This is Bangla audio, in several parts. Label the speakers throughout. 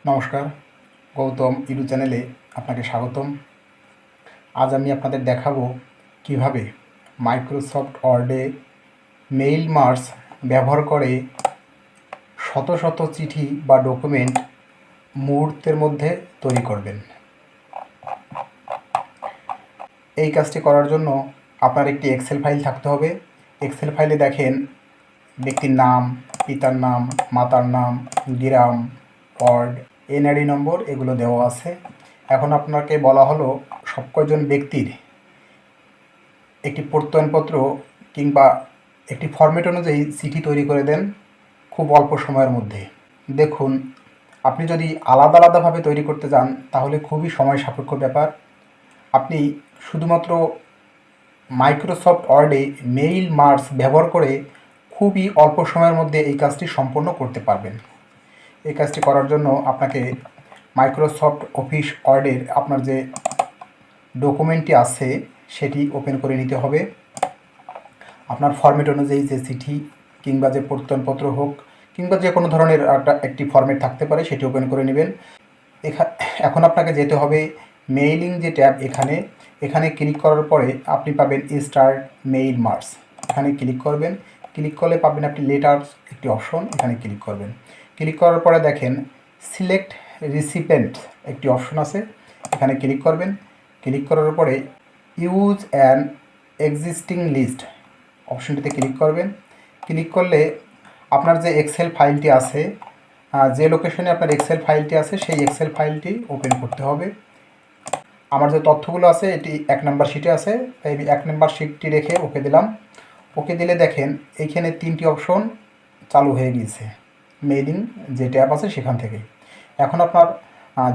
Speaker 1: নমস্কার, গৌতম ইউটিউব চ্যানেলে আপনাকে স্বাগতম। আজ আমি আপনাদের দেখাবো কিভাবে মাইক্রোসফট ওয়ার্ডে মেইল মার্জ ব্যবহার করে শত শত চিঠি বা ডকুমেন্ট মুহূর্তের মধ্যে তৈরি করবেন। এই কাজটি করার জন্য আপনার একটি এক্সেল ফাইল থাকতে হবে। এক্সেল ফাইলে দেখেন ব্যক্তির নাম, পিতার নাম, মাতার নাম, গ্রাম, ওয়ার্ড, এনআইডি নম্বর এগুলো দেওয়া আছে। এখন আপনাকে বলা হলো সব কয়জন ব্যক্তির একটি প্রত্যয়নপত্র কিংবা একটি ফরম্যাট অনুযায়ী চিঠি তৈরি করে দেন খুব অল্প সময়ের মধ্যে। দেখুন, আপনি যদি আলাদা আলাদাভাবে তৈরি করতে যান তাহলে খুবই সময় সাপেক্ষ ব্যাপার। আপনি শুধুমাত্র মাইক্রোসফট ওয়ার্ডে মেইল মার্জ ব্যবহার করে খুবই অল্প সময়ের মধ্যে এই কাজটি সম্পন্ন করতে পারবেন। এই কাজটি করার জন্য আপনাকে মাইক্রোসফট অফিস ওয়ার্ডের আপনার যে ডকুমেন্টটি আছে সেটি ওপেন করে নিতে হবে। আপনার ফরম্যাট অনুযায়ী যে চিঠি কিংবা যে প্রত্যয়নপত্র হোক কিংবা যে কোনো ধরনের একটি ফরম্যাট থাকতে পারে সেটি ওপেন করে নেবেন। এখন আপনাকে যেতে হবে মেইলিং যে ট্যাব, এখানে ক্লিক করার পরে আপনি পাবেন স্টার্ট মেইল মার্জ। এখানে ক্লিক করবেন। ক্লিক করলে পাবেন আপনি লেটার্স একটি অপশন, এখানে ক্লিক করবেন। ক্লিক করার পরে দেখেন সিলেক্ট রিসিপেন্ট একটি অপশন আছে, এখানে ক্লিক করবেন। ক্লিক করার পরে ইউজ অ্যান এক্সিস্টিং লিস্ট অপশনটিতে ক্লিক করবেন। ক্লিক করলে আপনার যে এক্সেল ফাইলটি আছে, যে লোকেশনে আপনার এক্সেল ফাইলটি আছে সেই এক্সেল ফাইলটি ওপেন করতে হবে। আমার যে তথ্যগুলো আছে এটি 1 নম্বর শিটে আছে, তাই আমি 1 নম্বর শিটটি রেখে ওকে দিলাম। ওকে দিলে দেখেন এইখানে 3টি অপশন চালু হয়ে গিয়েছে মেইলিং যে ট্যাব আছে সেখান থেকে। এখন আপনার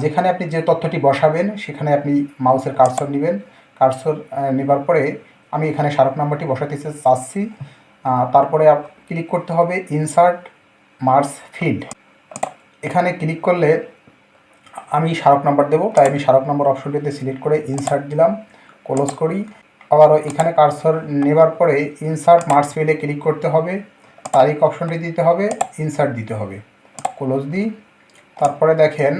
Speaker 1: যেখানে আপনি যে তথ্যটি বসাবেন সেখানে আপনি মাউসের কার্সর নেবেন। কার্সর নেবার পরে আমি এখানে স্মারক নাম্বারটি বসাতে চাচ্ছি। তারপরে ক্লিক করতে হবে ইনসার্ট মার্জ ফিল্ড। এখানে ক্লিক করলে আমি স্মারক নাম্বার দেবো, তাই আমি স্মারক নাম্বার অপশনটিতে সিলেক্ট করে ইনসার্ট দিলাম, ক্লোজ করি। আবারও এখানে কার্সর নেবার পরে ইনসার্ট মার্জ ফিল্ডে ক্লিক করতে হবে, তারিখ অপশনটি দিতে হবে, ইনসার্ট দিতে হবে, ক্লোজ দিই। তারপরে দেখেন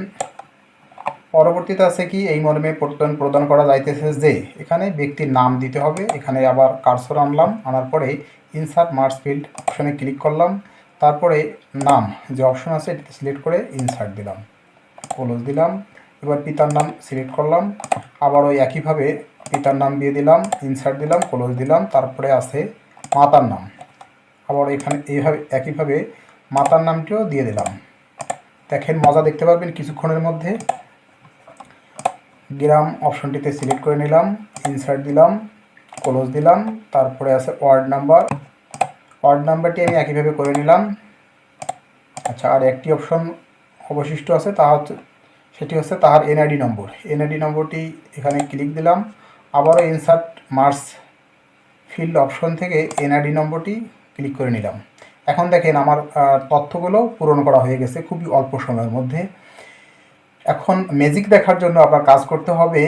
Speaker 1: পরবর্তীতে আছে কি এই মর্মে প্রদান করা যাইতেছে যে এখানে ব্যক্তির নাম দিতে হবে। এখানে আবার কার্সর আনলাম, আনার পরে ইনসার্ট মার্জ ফিল্ড অপশনে ক্লিক করলাম। তারপরে নাম যে অপশন আছে এটিতে সিলেক্ট করে ইনসার্ট দিলাম, ক্লোজ দিলাম। এবার পিতার নাম সিলেক্ট করলাম, আবার ওই একইভাবে পিতার নাম দিয়ে দিলাম, ইনসার্ট দিলাম, ক্লোজ দিলাম। তারপরে আছে মাতার নাম, আবার এখানে এইভাবে একইভাবে মাতার নামটিও দিয়ে দিলাম। দেখেন মজা দেখতে পারবেন কিছুক্ষণের মধ্যে। গ্রাম অপশনটিতে সিলেক্ট করে নিলাম, ইনসার্ট দিলাম, ক্লোজ দিলাম। তারপরে আছে ওয়ার্ড নাম্বারটি আমি একইভাবে করে নিলাম। আচ্ছা, আর একটি অপশন অবশিষ্ট আছে, সেটি হচ্ছে তাহার এনআইডি নম্বরটি এখানে ক্লিক দিলাম। আবারও ইনসার্ট মার্জ ফিল্ড অপশন থেকে এনআইডি নম্বরটি ক্লিক করে নিলাম। এখন দেখেন আমার তথ্যগুলো পূরণ করা হয়ে গেছে খুবই অল্প সময়ের মধ্যে। এখন ম্যাজিক দেখার জন্য আপনার কাজ করতে হবে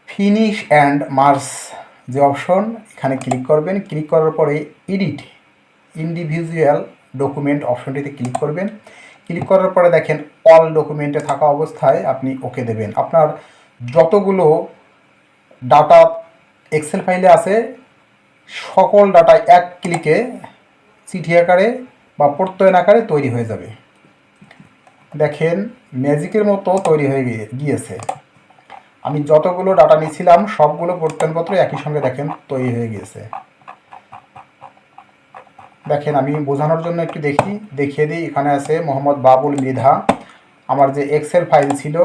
Speaker 1: ফিনিশ অ্যান্ড মার্জ যে অপশন, এখানে ক্লিক করবেন। ক্লিক করার পরে এডিট ইন্ডিভিজুয়াল ডকুমেন্ট অপশনটিতে ক্লিক করবেন। ক্লিক করার পরে দেখেন অল ডকুমেন্টে থাকা অবস্থায় আপনি ওকে দেবেন। আপনার যতগুলো ডাটা এক্সেল ফাইলে আছে সকল ডাটা এক ক্লিকে চিঠি আকারে বা প্রত্যয়ন আকারে তৈরি হয়ে যাবে। দেখেন ম্যাজিকের মতো তৈরি হয়ে গিয়েছে। আমি যতগুলো ডাটা নিয়েছিলাম সবগুলো প্রত্যয়নপত্র একই সঙ্গে দেখেন তৈরি হয়ে গিয়েছে। দেখেন আমি বোঝানোর জন্য একটু দেখিয়ে দিই। এখানে আছে মোহাম্মদ বাবুল মৃধা। আমার যে এক্সেল ফাইল ছিল,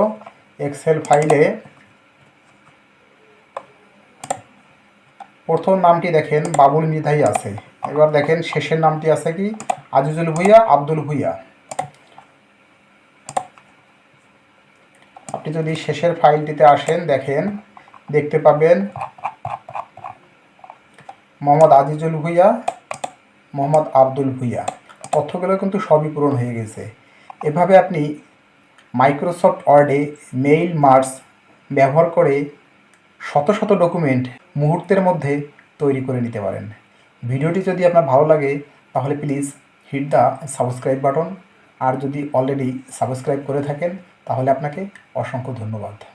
Speaker 1: এক্সেল ফাইলে প্রথম নামটি দেখেন বাবুল মৃধাই আছে। এবার দেখেন শেষের নামটি আছে কি আজিজুল ভুইয়া, আব্দুল ভুইয়া। আপনি যদি শেষের ফাইলটিতে আসেন দেখেন দেখতে পাবেন মোহাম্মদ আজিজুল ভুইয়া, মোহাম্মদ আব্দুল ভুইয়া। তথ্যগুলো কিন্তু সবই পূরণ হয়ে গেছে। এভাবে আপনি মাইক্রোসফট ওয়ার্ডে মেইল মার্জ ব্যবহার করে শত শত ডকুমেন্ট মুহূর্তের মধ্যে তৈরি করে নিতে পারেন। ভিডিওটি যদি আপনার ভালো লাগে তাহলে please hit the subscribe button. আর যদি অলরেডি সাবস্ক্রাইব করে থাকেন তাহলে আপনাকে অসংখ্য ধন্যবাদ।